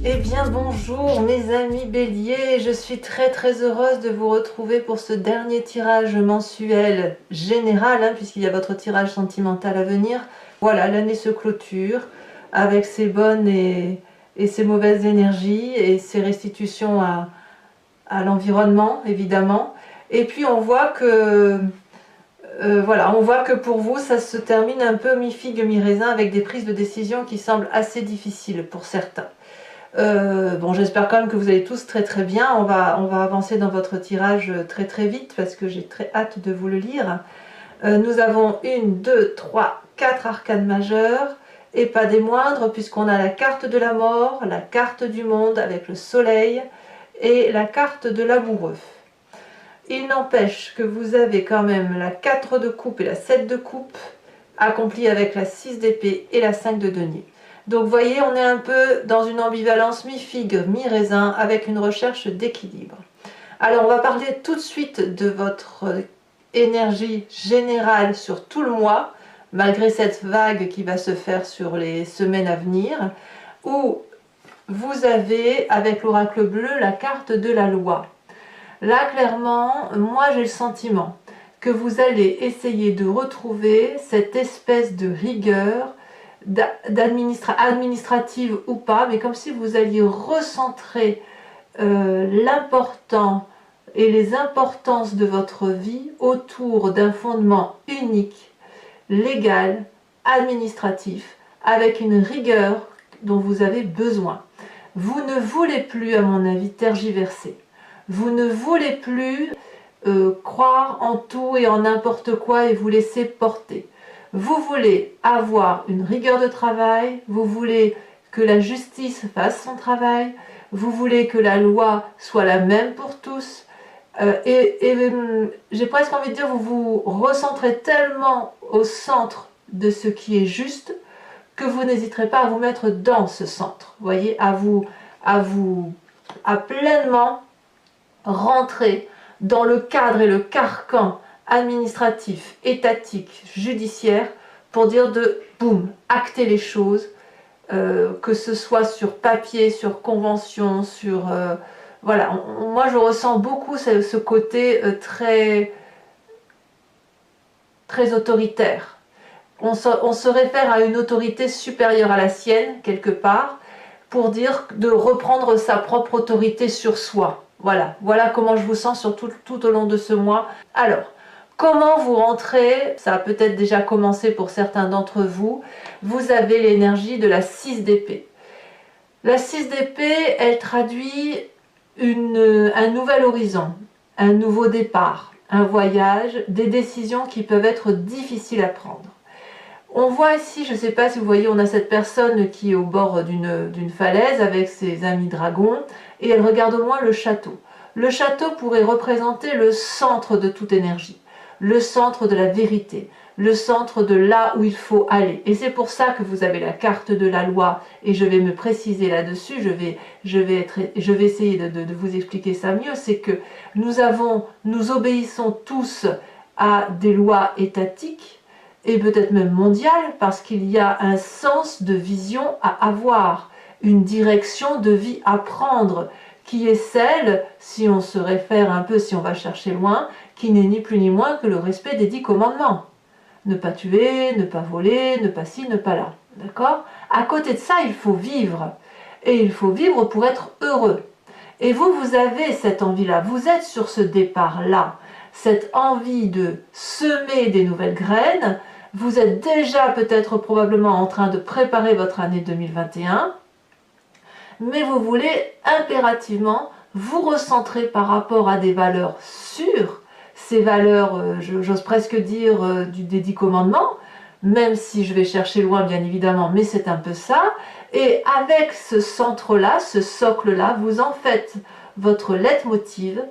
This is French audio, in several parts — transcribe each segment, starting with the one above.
Eh bien bonjour mes amis Bélier, je suis très heureuse de vous retrouver pour ce dernier tirage mensuel général, puisqu'il y a votre tirage sentimental à venir. Voilà, l'année se clôture avec ses bonnes et ses mauvaises énergies et ses restitutions à l'environnement évidemment. Et puis on voit que voilà, on voit que pour vous ça se termine un peu mi-figue mi-raisin avec des prises de décision qui semblent assez difficiles pour certains. Bon, j'espère quand même que vous allez tous très bien. On va avancer dans votre tirage très vite parce que j'ai très hâte de vous le lire. Nous avons 1, 2, 3, 4 arcanes majeures et pas des moindres puisqu'on a la carte de la mort, la carte du monde avec le soleil et la carte de l'amoureux. Il n'empêche que vous avez quand même la 4 de coupe et la 7 de coupe accomplie avec la 6 d'épée et la 5 de denier. Donc vous voyez, on est un peu dans une ambivalence mi-figue, mi-raisin, avec une recherche d'équilibre. Alors on va parler tout de suite de votre énergie générale sur tout le mois, malgré cette vague qui va se faire sur les semaines à venir, où vous avez, avec l'oracle bleu, la carte de la loi. Là, clairement, moi j'ai le sentiment que vous allez essayer de retrouver cette espèce de rigueur, administrative ou pas, mais comme si vous alliez recentrer l'important et les importances de votre vie autour d'un fondement unique, légal, administratif, avec une rigueur dont vous avez besoin. Vous ne voulez plus, à mon avis, tergiverser. Vous ne voulez plus croire en tout et en n'importe quoi et vous laisser porter. Vous voulez avoir une rigueur de travail, vous voulez que la justice fasse son travail, vous voulez que la loi soit la même pour tous, j'ai presque envie de dire, vous vous recentrez tellement au centre de ce qui est juste que vous n'hésiterez pas à vous mettre dans ce centre, vous voyez, à pleinement rentrer dans le cadre et le carcan administratif, étatique, judiciaire, pour dire de boum, acter les choses, que ce soit sur papier, sur convention, sur... voilà, moi je ressens beaucoup ce côté très autoritaire. On se réfère à une autorité supérieure à la sienne, quelque part, pour dire de reprendre sa propre autorité sur soi. Voilà comment je vous sens sur tout au long de ce mois. Alors, comment vous rentrez? Ça a peut-être déjà commencé pour certains d'entre vous. Vous avez l'énergie de la 6 d'épée. La 6 d'épée, elle traduit un nouvel horizon, un nouveau départ, un voyage, des décisions qui peuvent être difficiles à prendre. On voit ici, je ne sais pas si vous voyez, on a cette personne qui est au bord d'une falaise avec ses amis dragons et elle regarde au loin le château. Le château pourrait représenter le centre de toute énergie, le centre de la vérité, le centre de là où il faut aller. Et c'est pour ça que vous avez la carte de la loi et je vais me préciser là-dessus, je vais essayer de vous expliquer ça mieux, c'est que nous obéissons tous à des lois étatiques, et peut-être même mondiale, parce qu'il y a un sens de vision à avoir, une direction de vie à prendre, qui est celle, si on se réfère un peu, si on va chercher loin, qui n'est ni plus ni moins que le respect des 10 commandements. Ne pas tuer, ne pas voler, ne pas ci, ne pas là. D'accord? À côté de ça, il faut vivre. Et il faut vivre pour être heureux. Et vous avez cette envie-là, vous êtes sur ce départ-là, cette envie de semer des nouvelles graines. Vous êtes déjà peut-être probablement en train de préparer votre année 2021, mais vous voulez impérativement vous recentrer par rapport à des valeurs sûres, ces valeurs, j'ose presque dire, des 10 commandements, même si je vais chercher loin bien évidemment, mais c'est un peu ça. Et avec ce centre-là, ce socle-là, vous en faites votre leitmotiv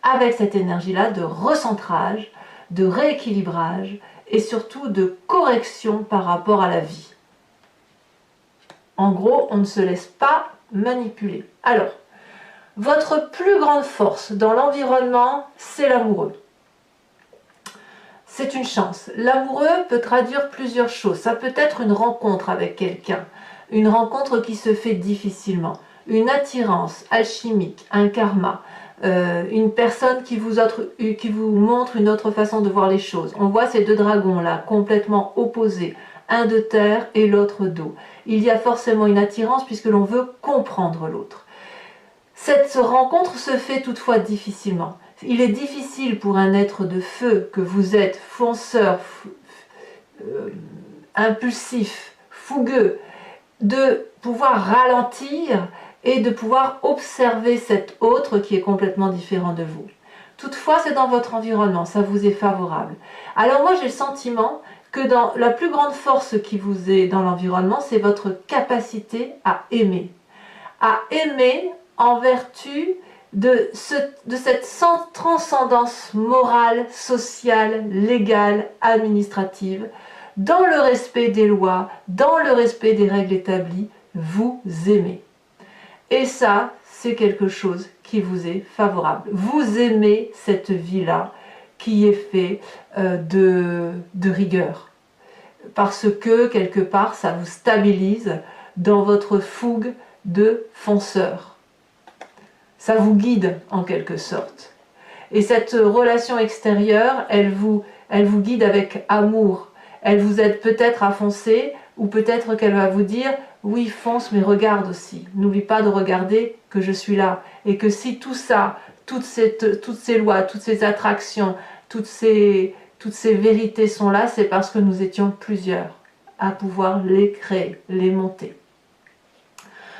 avec cette énergie-là de recentrage, de rééquilibrage, et surtout de correction par rapport à la vie. En gros, on ne se laisse pas manipuler. Alors, votre plus grande force dans l'environnement, c'est l'amoureux. C'est une chance. L'amoureux peut traduire plusieurs choses. Ça peut être une rencontre avec quelqu'un, une rencontre qui se fait difficilement, une attirance alchimique, un karma, une personne qui vous montre une autre façon de voir les choses. On voit ces deux dragons-là, complètement opposés, un de terre et l'autre d'eau. Il y a forcément une attirance puisque l'on veut comprendre l'autre. Cette rencontre se fait toutefois difficilement. Il est difficile pour un être de feu que vous êtes, fonceur, impulsif, fougueux, de pouvoir ralentir et de pouvoir observer cet autre qui est complètement différent de vous. Toutefois, c'est dans votre environnement, ça vous est favorable. Alors moi, j'ai le sentiment que dans la plus grande force qui vous est dans l'environnement, c'est votre capacité à aimer. À aimer en vertu de cette transcendance morale, sociale, légale, administrative, dans le respect des lois, dans le respect des règles établies, vous aimez. Et ça, c'est quelque chose qui vous est favorable. Vous aimez cette vie-là qui est faite de rigueur. Parce que, quelque part, ça vous stabilise dans votre fougue de fonceur. Ça vous guide, en quelque sorte. Et cette relation extérieure, elle vous guide avec amour. Elle vous aide peut-être à foncer, ou peut-être qu'elle va vous dire « Oui, fonce, mais regarde aussi. N'oublie pas de regarder que je suis là. » Et que si tout ça, toutes ces lois, toutes ces attractions, toutes ces vérités sont là, c'est parce que nous étions plusieurs à pouvoir les créer, les monter.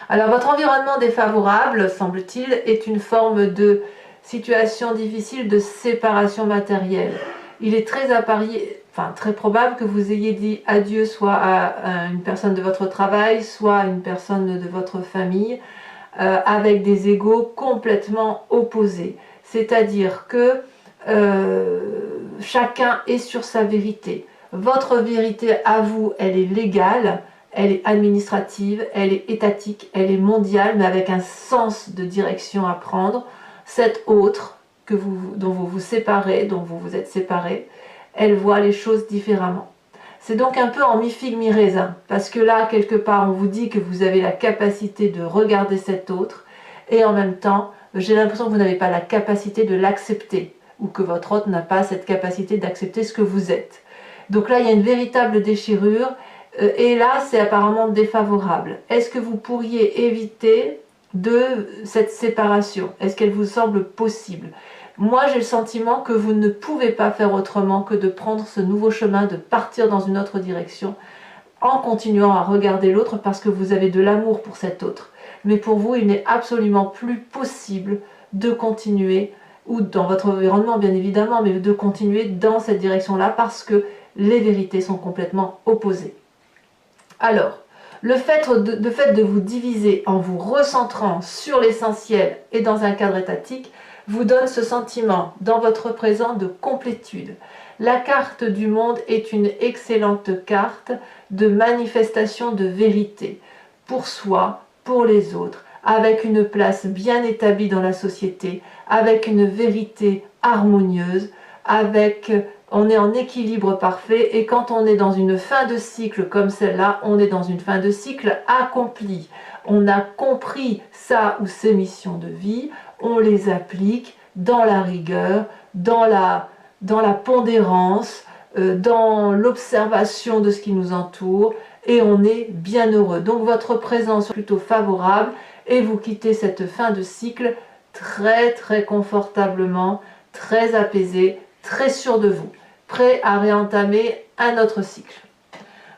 Alors votre environnement défavorable, semble-t-il, est une forme de situation difficile de séparation matérielle. Il est très probable que vous ayez dit adieu soit à une personne de votre travail, soit à une personne de votre famille, avec des égos complètement opposés. C'est-à-dire que chacun est sur sa vérité. Votre vérité à vous, elle est légale, elle est administrative, elle est étatique, elle est mondiale, mais avec un sens de direction à prendre. Cette autre dont vous vous séparez, dont vous vous êtes séparés, elle voit les choses différemment. C'est donc un peu en mi-figue, mi-raisin, parce que là, quelque part, on vous dit que vous avez la capacité de regarder cet autre, et en même temps, j'ai l'impression que vous n'avez pas la capacité de l'accepter, ou que votre autre n'a pas cette capacité d'accepter ce que vous êtes. Donc là, il y a une véritable déchirure, et là, c'est apparemment défavorable. Est-ce que vous pourriez éviter cette séparation? Est-ce qu'elle vous semble possible? Moi, j'ai le sentiment que vous ne pouvez pas faire autrement que de prendre ce nouveau chemin, de partir dans une autre direction, en continuant à regarder l'autre parce que vous avez de l'amour pour cet autre. Mais pour vous, il n'est absolument plus possible de continuer, ou dans votre environnement bien évidemment, mais de continuer dans cette direction-là parce que les vérités sont complètement opposées. Alors, le fait de vous diviser en vous recentrant sur l'essentiel et dans un cadre étatique vous donne ce sentiment dans votre présent de complétude. La carte du monde est une excellente carte de manifestation de vérité pour soi, pour les autres, avec une place bien établie dans la société, avec une vérité harmonieuse, on est en équilibre parfait, et quand on est dans une fin de cycle comme celle-là, on est dans une fin de cycle accomplie. On a compris sa ou ses missions de vie, on les applique dans la rigueur, dans la pondérance, dans l'observation de ce qui nous entoure, et on est bien heureux. Donc votre présence est plutôt favorable, et vous quittez cette fin de cycle très très confortablement, très apaisé, très sûr de vous, prêt à réentamer un autre cycle.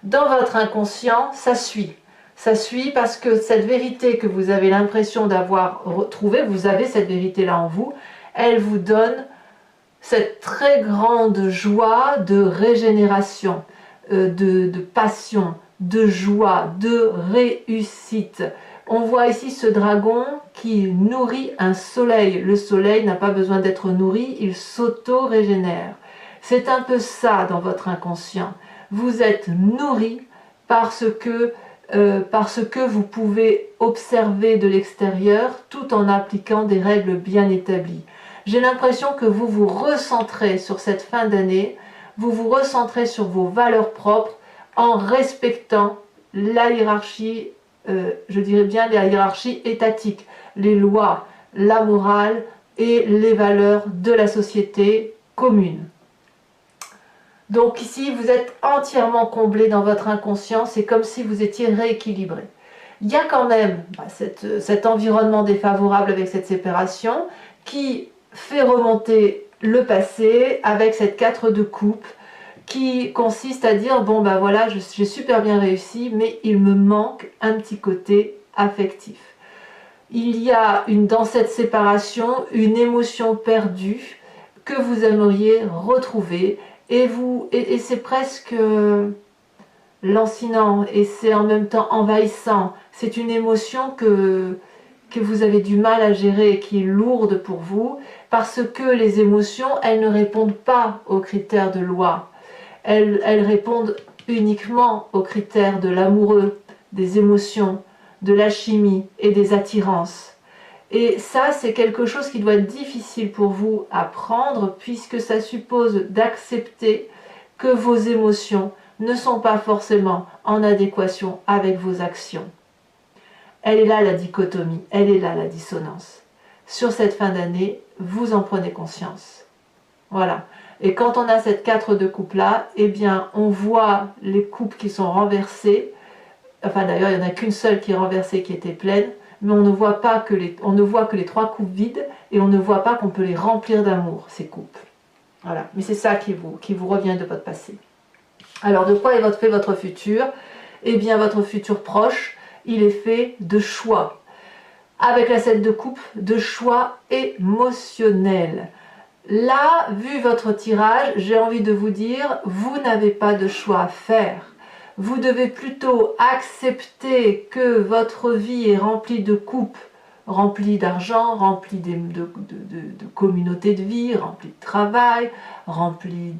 Dans votre inconscient, ça suit. Ça suit parce que cette vérité que vous avez l'impression d'avoir retrouvée, vous avez cette vérité-là en vous, elle vous donne cette très grande joie de régénération, de passion, de joie, de réussite. On voit ici ce dragon qui nourrit un soleil. Le soleil n'a pas besoin d'être nourri, il s'auto-régénère. C'est un peu ça dans votre inconscient. Vous êtes nourri parce que vous pouvez observer de l'extérieur tout en appliquant des règles bien établies. J'ai l'impression que vous vous recentrez sur cette fin d'année, vous vous recentrez sur vos valeurs propres en respectant la hiérarchie je dirais bien la hiérarchie étatique, les lois, la morale et les valeurs de la société commune. Donc ici, vous êtes entièrement comblé dans votre inconscient, c'est comme si vous étiez rééquilibré. Il y a quand même cet environnement défavorable avec cette séparation qui fait remonter le passé avec cette 4 de coupe qui consiste à dire, bon ben voilà, j'ai super bien réussi, mais il me manque un petit côté affectif. Il y a dans cette séparation une émotion perdue que vous aimeriez retrouver et c'est presque lancinant et c'est en même temps envahissant. C'est une émotion que vous avez du mal à gérer et qui est lourde pour vous parce que les émotions, elles ne répondent pas aux critères de loi. Elles répondent uniquement aux critères de l'amoureux, des émotions, de l'alchimie et des attirances. Et ça, c'est quelque chose qui doit être difficile pour vous à prendre puisque ça suppose d'accepter que vos émotions ne sont pas forcément en adéquation avec vos actions. Elle est là la dichotomie, elle est là la dissonance. Sur cette fin d'année, vous en prenez conscience. Voilà. Et quand on a cette 4 de coupe là, eh bien on voit les coupes qui sont renversées. Enfin d'ailleurs, il n'y en a qu'une seule qui est renversée, qui était pleine, mais on ne voit que les 3 coupes vides et on ne voit pas qu'on peut les remplir d'amour, ces coupes. Voilà. Mais c'est ça qui vous revient de votre passé. Alors de quoi est fait votre futur? Eh bien votre futur proche, il est fait de choix. Avec la 7 de coupe, de choix émotionnels. Là, vu votre tirage, j'ai envie de vous dire, vous n'avez pas de choix à faire. Vous devez plutôt accepter que votre vie est remplie de coupes, remplie d'argent, remplie de communauté de vie, remplie de travail, remplie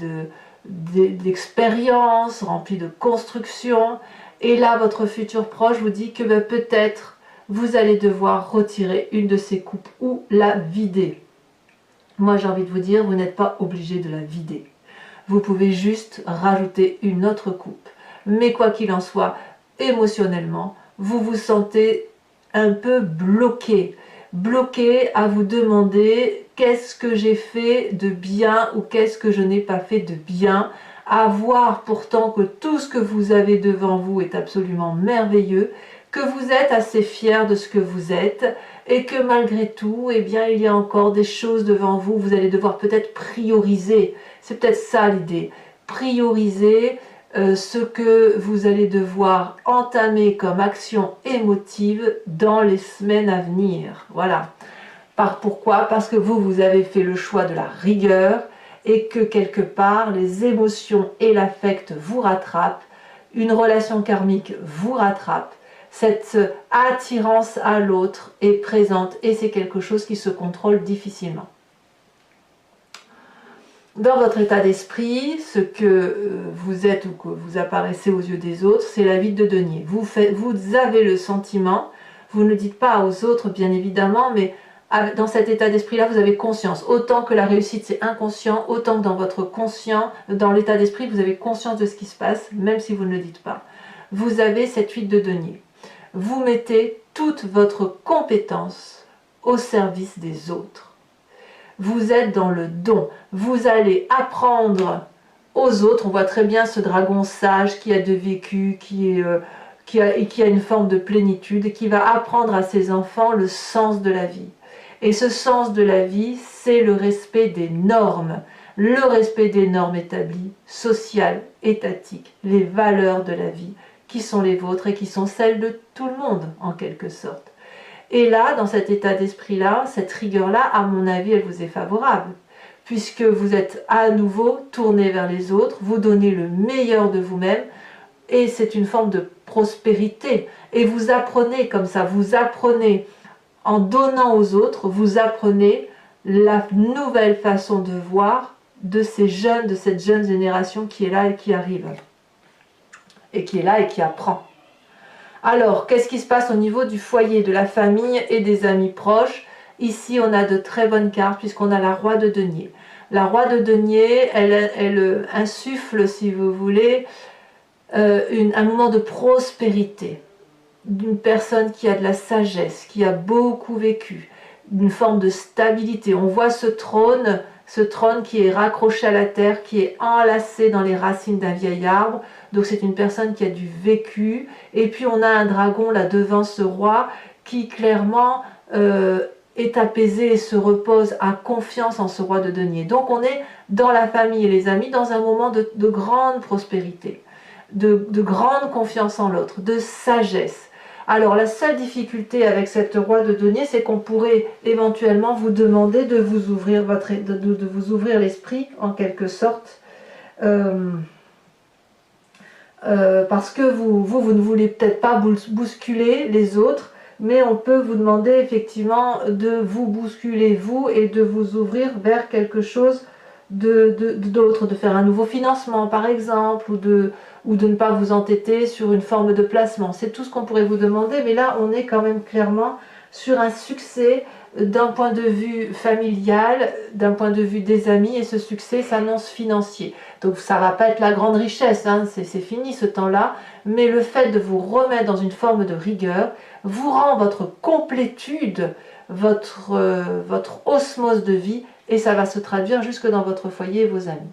d'expérience, remplie de construction. Et là, votre futur proche vous dit que peut-être vous allez devoir retirer une de ces coupes ou la vider. Moi, j'ai envie de vous dire, vous n'êtes pas obligé de la vider. Vous pouvez juste rajouter une autre coupe. Mais quoi qu'il en soit, émotionnellement, vous vous sentez un peu bloqué. Bloqué à vous demander qu'est-ce que j'ai fait de bien ou qu'est-ce que je n'ai pas fait de bien. À voir pourtant que tout ce que vous avez devant vous est absolument merveilleux, que vous êtes assez fier de ce que vous êtes et que malgré tout, eh bien, il y a encore des choses devant vous. Vous allez devoir peut-être prioriser. C'est peut-être ça l'idée. Prioriser ce que vous allez devoir entamer comme action émotive dans les semaines à venir. Voilà. Pourquoi? Parce que vous avez fait le choix de la rigueur et que quelque part, les émotions et l'affect vous rattrapent. Une relation karmique vous rattrape. Cette attirance à l'autre est présente et c'est quelque chose qui se contrôle difficilement. Dans votre état d'esprit, ce que vous êtes ou que vous apparaissez aux yeux des autres, c'est la vie de denier. Vous avez le sentiment, vous ne le dites pas aux autres bien évidemment, mais dans cet état d'esprit-là, vous avez conscience. Autant que la réussite c'est inconscient, autant que dans votre conscient, dans l'état d'esprit, vous avez conscience de ce qui se passe, même si vous ne le dites pas. Vous avez cette 8 de denier. Vous mettez toute votre compétence au service des autres. Vous êtes dans le don. Vous allez apprendre aux autres. On voit très bien ce dragon sage qui a de vécu, qui a une forme de plénitude, qui va apprendre à ses enfants le sens de la vie. Et ce sens de la vie, c'est le respect des normes. Le respect des normes établies, sociales, étatiques, les valeurs de la vie, qui sont les vôtres et qui sont celles de tout le monde, en quelque sorte. Et là, dans cet état d'esprit-là, cette rigueur-là, à mon avis, elle vous est favorable, puisque vous êtes à nouveau tourné vers les autres, vous donnez le meilleur de vous-même, et c'est une forme de prospérité. Et vous apprenez comme ça, vous apprenez, en donnant aux autres, vous apprenez la nouvelle façon de voir de ces jeunes, de cette jeune génération qui est là et qui arrive. Et qui est là et qui apprend. Alors, qu'est-ce qui se passe au niveau du foyer, de la famille et des amis proches? Ici, on a de très bonnes cartes puisqu'on a la roi de denier. La roi de denier, elle insuffle, si vous voulez, un moment de prospérité. d'une personne qui a de la sagesse, qui a beaucoup vécu, une forme de stabilité. On voit ce trône qui est raccroché à la terre, qui est enlacé dans les racines d'un vieil arbre. Donc c'est une personne qui a du vécu. Et puis on a un dragon là devant ce roi qui clairement est apaisé et se repose, a confiance en ce roi de denier. Donc on est dans la famille et les amis dans un moment de grande prospérité, de grande confiance en l'autre, de sagesse. Alors la seule difficulté avec cette roi de denier, c'est qu'on pourrait éventuellement vous demander de vous ouvrir de vous ouvrir l'esprit en quelque sorte, parce que vous ne voulez peut-être pas bousculer les autres, mais on peut vous demander effectivement de vous bousculer vous et de vous ouvrir vers quelque chose d'autre, de faire un nouveau financement par exemple, ou de ne pas vous entêter sur une forme de placement. C'est tout ce qu'on pourrait vous demander, mais là on est quand même clairement sur un succès d'un point de vue familial, d'un point de vue des amis, et ce succès s'annonce financier. Donc ça va pas être la grande richesse, hein, c'est fini ce temps-là, mais le fait de vous remettre dans une forme de rigueur vous rend votre complétude, votre osmose de vie, et ça va se traduire jusque dans votre foyer et vos amis.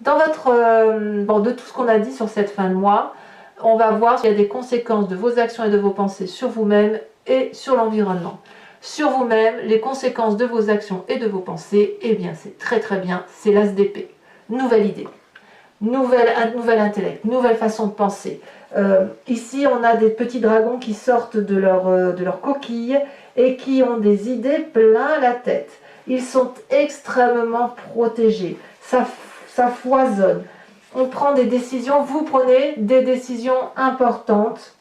Dans de tout ce qu'on a dit sur cette fin de mois, on va voir s'il y a des conséquences de vos actions et de vos pensées sur vous-même et sur l'environnement. Sur vous-même, les conséquences de vos actions et de vos pensées, eh bien c'est très très bien, c'est l'as d'épée. Nouvelle idée, nouvel intellect, nouvelle façon de penser. Ici, on a des petits dragons qui sortent de leur coquille et qui ont des idées plein la tête. Ils sont extrêmement protégés, ça foisonne. On prend des décisions, vous prenez des décisions importantes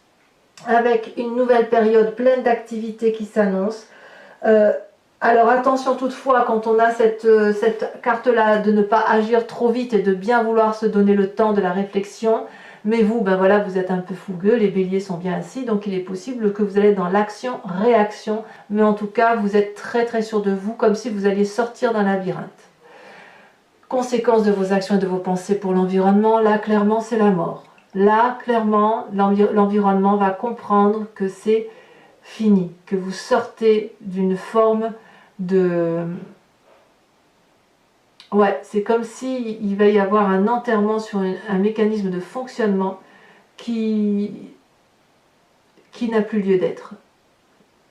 avec une nouvelle période pleine d'activités qui s'annonce. Alors attention toutefois, quand on a cette carte-là, de ne pas agir trop vite et de bien vouloir se donner le temps de la réflexion. Mais vous, ben voilà, vous êtes un peu fougueux, les béliers sont bien assis, donc il est possible que vous allez dans l'action-réaction. Mais en tout cas, vous êtes très très sûr de vous, comme si vous alliez sortir d'un labyrinthe. Conséquences de vos actions et de vos pensées pour l'environnement, là clairement c'est la mort. Là clairement l'environnement va comprendre que c'est fini, que vous sortez d'une forme de... Ouais, c'est comme si il va y avoir un enterrement sur un mécanisme de fonctionnement qui n'a plus lieu d'être.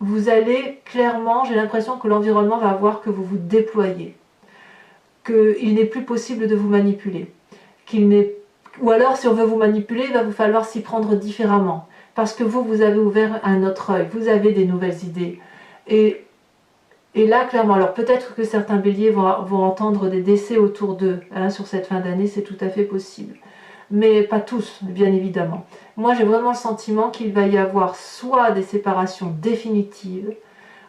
Vous allez clairement, j'ai l'impression que l'environnement va voir que vous vous déployez, qu'il n'est plus possible de vous manipuler, ou alors si on veut vous manipuler, il va vous falloir s'y prendre différemment, parce que vous avez ouvert un autre œil, vous avez des nouvelles idées. Et là, clairement, alors peut-être que certains béliers vont entendre des décès autour d'eux, hein, sur cette fin d'année, c'est tout à fait possible. Mais pas tous, bien évidemment. Moi, j'ai vraiment le sentiment qu'il va y avoir soit des séparations définitives,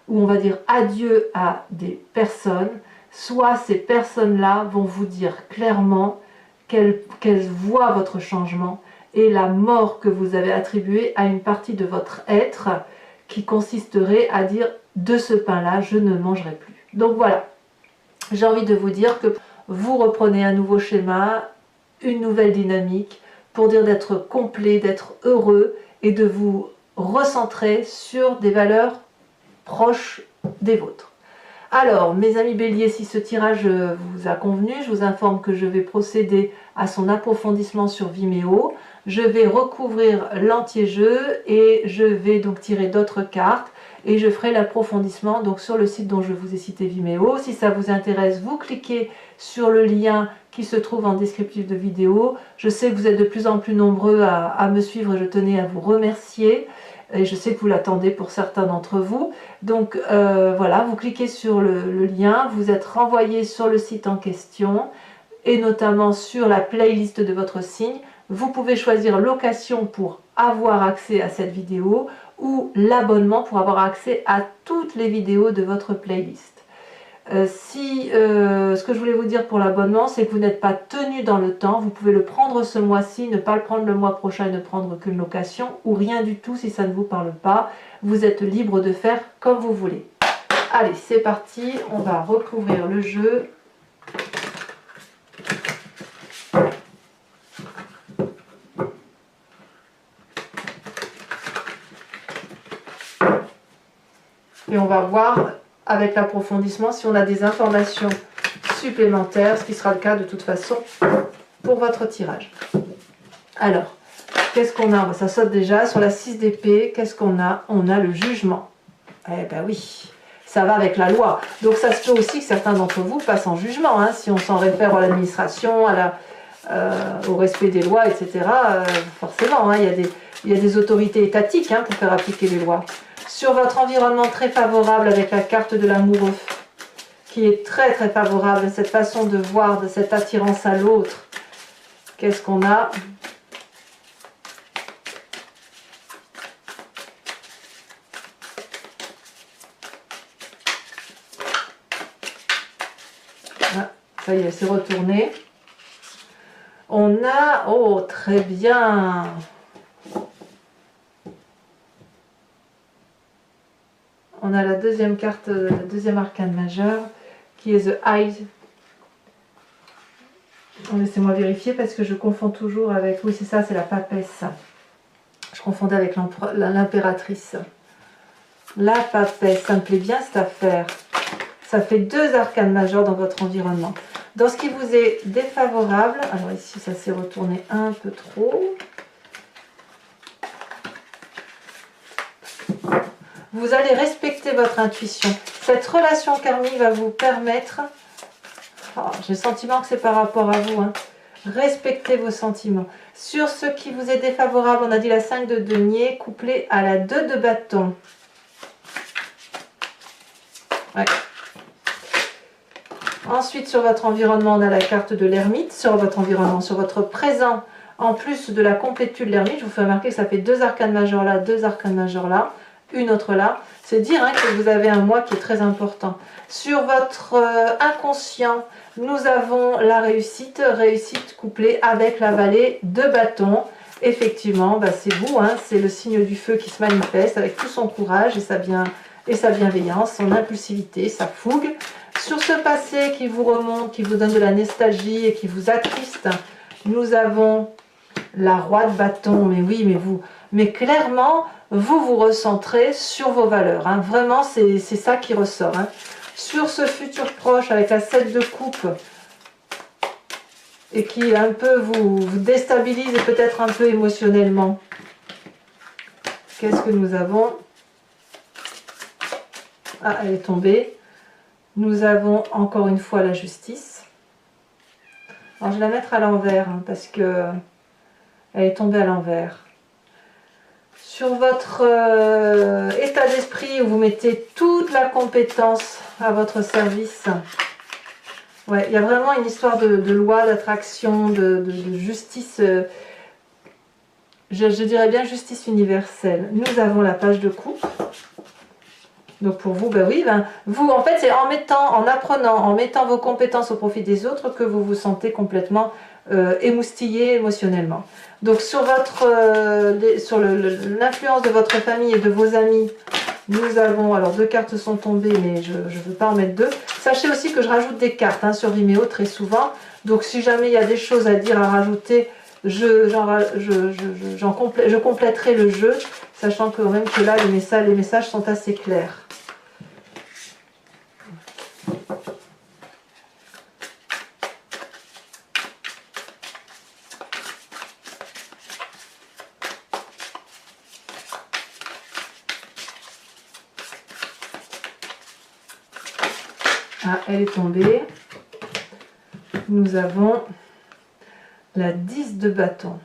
où on va dire adieu à des personnes, soit ces personnes-là vont vous dire clairement qu'elles voient votre changement et la mort que vous avez attribuée à une partie de votre être qui consisterait à dire de ce pain-là, je ne mangerai plus. Donc voilà, j'ai envie de vous dire que vous reprenez un nouveau schéma, une nouvelle dynamique pour dire d'être complet, d'être heureux et de vous recentrer sur des valeurs proches des vôtres. Alors, mes amis béliers, si ce tirage vous a convenu, je vous informe que je vais procéder à son approfondissement sur Vimeo. Je vais recouvrir l'anti-jeu et je vais donc tirer d'autres cartes et je ferai l'approfondissement donc sur le site dont je vous ai cité Vimeo. Si ça vous intéresse, vous cliquez sur le lien qui se trouve en descriptif de vidéo. Je sais que vous êtes de plus en plus nombreux à me suivre et je tenais à vous remercier. Et je sais que vous l'attendez pour certains d'entre vous. Donc voilà, vous cliquez sur le lien, vous êtes renvoyé sur le site en question et notamment sur la playlist de votre signe. Vous pouvez choisir location pour avoir accès à cette vidéo ou l'abonnement pour avoir accès à toutes les vidéos de votre playlist. Ce que je voulais vous dire pour l'abonnement, c'est que vous n'êtes pas tenu dans le temps. Vous pouvez le prendre ce mois-ci, ne pas le prendre le mois prochain et ne prendre qu'une location ou rien du tout si ça ne vous parle pas. Vous êtes libre de faire comme vous voulez. Allez, c'est parti. On va recouvrir le jeu. Et on va voir avec l'approfondissement si on a des informations supplémentaires, ce qui sera le cas de toute façon pour votre tirage. Alors, qu'est-ce qu'on a? Ça saute déjà sur la 6 d'épée. Qu'est-ce qu'on a? On a le jugement. Eh ben oui, ça va avec la loi. Donc ça se peut aussi que certains d'entre vous passent en jugement, hein, si on s'en réfère à l'administration, au respect des lois, etc. Forcément, hein, il y a des autorités étatiques, hein, pour faire appliquer les lois. Sur votre environnement très favorable avec la carte de l'amoureux, qui est très très favorable, cette façon de voir, de cette attirance à l'autre. Qu'est-ce qu'on a? Ah, ça y est, c'est retourné. On a... Oh, très bien. On a la deuxième carte, le deuxième arcane majeur, qui est The Eye. Laissez-moi vérifier parce que je confonds toujours avec... Oui, c'est ça, c'est la papesse. Je confondais avec l'impératrice. La papesse, ça me plaît bien cette affaire. Ça fait 2 arcanes majeurs dans votre environnement. Dans ce qui vous est défavorable, alors ici ça s'est retourné un peu trop. Vous allez respecter votre intuition. Cette relation karmique va vous permettre... Oh, j'ai le sentiment que c'est par rapport à vous. Hein. Respectez vos sentiments. Sur ce qui vous est défavorable, on a dit la 5 de denier couplée à la 2 de bâton. Ouais. Ensuite, sur votre environnement, on a la carte de l'ermite. Sur votre environnement, sur votre présent, en plus de la complétude de l'ermite, je vous fais remarquer que ça fait 2 arcanes majeures là, 2 arcanes majeures là, une autre là. C'est dire, hein, que vous avez un mois qui est très important. Sur votre inconscient, nous avons la réussite, réussite couplée avec la vallée de bâton. Effectivement, bah c'est vous, hein, c'est le signe du feu qui se manifeste avec tout son courage et sa bienveillance, son impulsivité, sa fougue. Sur ce passé qui vous remonte, qui vous donne de la nostalgie et qui vous attriste, nous avons la roi de bâton. Mais oui, mais clairement, vous recentrez sur vos valeurs. Hein. Vraiment, c'est ça qui ressort. Hein. Sur ce futur proche avec la 7 de coupe et qui un peu vous déstabilise et peut-être un peu émotionnellement. Qu'est-ce que nous avons? Ah, elle est tombée. Nous avons encore une fois la justice. Alors je vais la mettre à l'envers, hein, parce que elle est tombée à l'envers. Sur votre état d'esprit où vous mettez toute la compétence à votre service. Ouais, il y a vraiment une histoire de loi, d'attraction, de justice. Je dirais bien justice universelle. Nous avons la page de coupe. Donc pour vous, ben oui, vous en fait c'est en apprenant, en mettant vos compétences au profit des autres que vous vous sentez complètement émoustillé émotionnellement. Donc sur l'influence de votre famille et de vos amis, nous avons, alors 2 cartes sont tombées mais je ne veux pas en mettre 2. Sachez aussi que je rajoute des cartes, hein, sur Vimeo très souvent, donc si jamais il y a des choses à dire, à rajouter, je compléterai le jeu, sachant quand même que là les messages sont assez clairs. Ah, elle est tombée. Nous avons la 10 de bâton.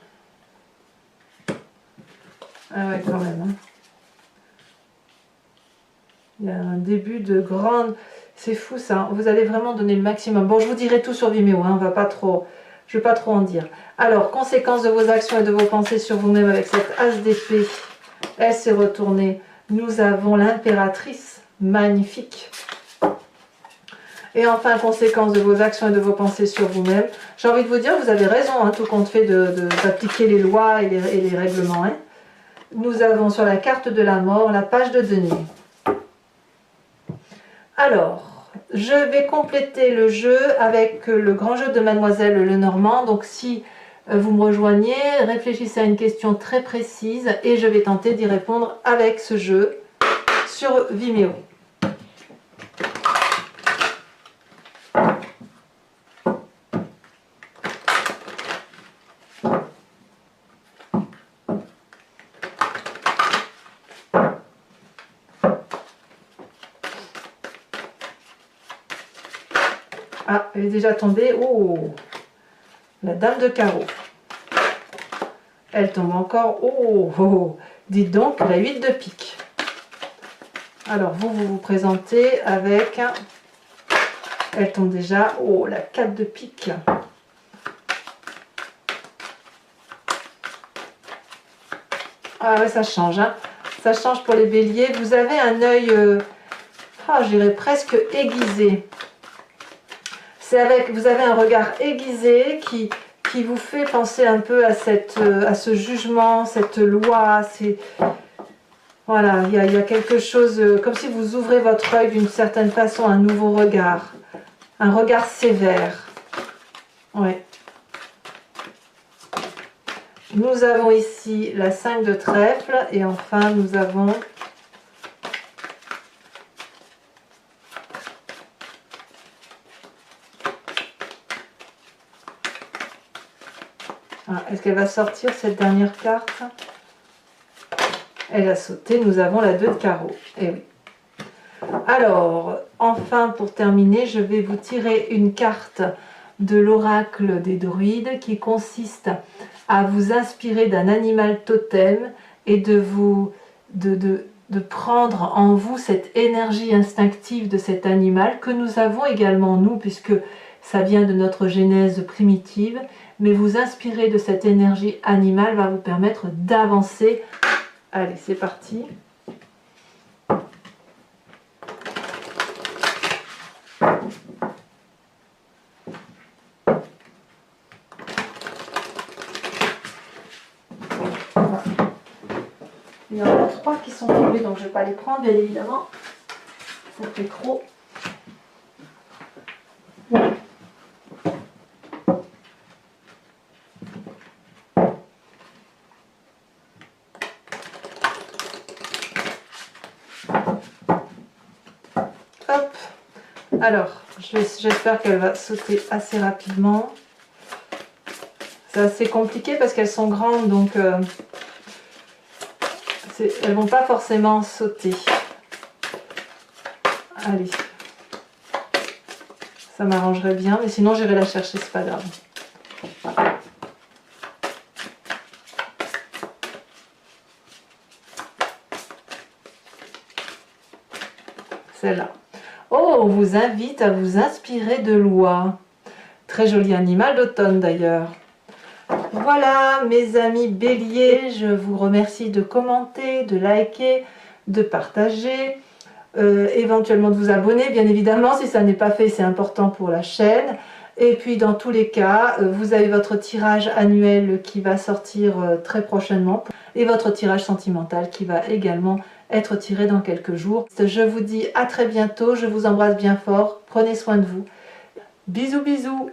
Ah ouais, quand même. Hein. Il y a un début de grande... C'est fou ça, vous allez vraiment donner le maximum. Bon, je vous dirai tout sur Vimeo, hein, je ne vais pas trop en dire. Alors, conséquences de vos actions et de vos pensées sur vous-même avec cette as d'épée. Elle s'est retournée. Nous avons l'impératrice, magnifique. Et enfin, conséquence de vos actions et de vos pensées sur vous-même. J'ai envie de vous dire, vous avez raison, hein, tout compte fait d'appliquer les lois et les règlements. Hein. Nous avons sur la carte de la mort la page de denier. Alors, je vais compléter le jeu avec le grand jeu de Mademoiselle Lenormand. Donc si vous me rejoignez, réfléchissez à une question très précise et je vais tenter d'y répondre avec ce jeu sur Vimeo. Ah, elle est déjà tombée. Oh, la dame de carreau. Elle tombe encore. Oh, oh, oh. Dites donc, la 8 de pique. Alors, vous vous présentez avec... Elle tombe déjà. Oh, la 4 de pique. Ah ouais, ça change. Hein. Ça change pour les béliers. Vous avez un œil, je dirais presque aiguisé. Vous avez un regard aiguisé qui vous fait penser un peu à ce jugement, cette loi. Voilà, il y a quelque chose, comme si vous ouvrez votre œil d'une certaine façon, un nouveau regard. Un regard sévère. Ouais. Nous avons ici la 5 de trèfle et enfin nous avons est-ce qu'elle va sortir cette dernière carte? Elle a sauté, nous avons la 2 de carreau. Eh oui. Alors, enfin pour terminer, je vais vous tirer une carte de l'oracle des druides qui consiste à vous inspirer d'un animal totem et de prendre en vous cette énergie instinctive de cet animal que nous avons également nous, puisque ça vient de notre genèse primitive, mais vous inspirer de cette énergie animale va vous permettre d'avancer. Allez, c'est parti. Il y en a 3 qui sont tombés, donc je ne vais pas les prendre, bien évidemment. Ça fait trop. Hop. Alors, j'espère qu'elle va sauter assez rapidement. C'est assez compliqué parce qu'elles sont grandes, donc elles vont pas forcément sauter. Allez. Ça m'arrangerait bien, mais sinon j'irai la chercher, c'est pas grave. Celle-là. Oh, on vous invite à vous inspirer de l'oie. Très joli animal d'automne d'ailleurs. Voilà mes amis béliers, je vous remercie de commenter, de liker, de partager, éventuellement de vous abonner bien évidemment si ça n'est pas fait, c'est important pour la chaîne. Et puis dans tous les cas, vous avez votre tirage annuel qui va sortir très prochainement et votre tirage sentimental qui va également être tiré dans quelques jours. Je vous dis à très bientôt, je vous embrasse bien fort, prenez soin de vous. Bisous bisous.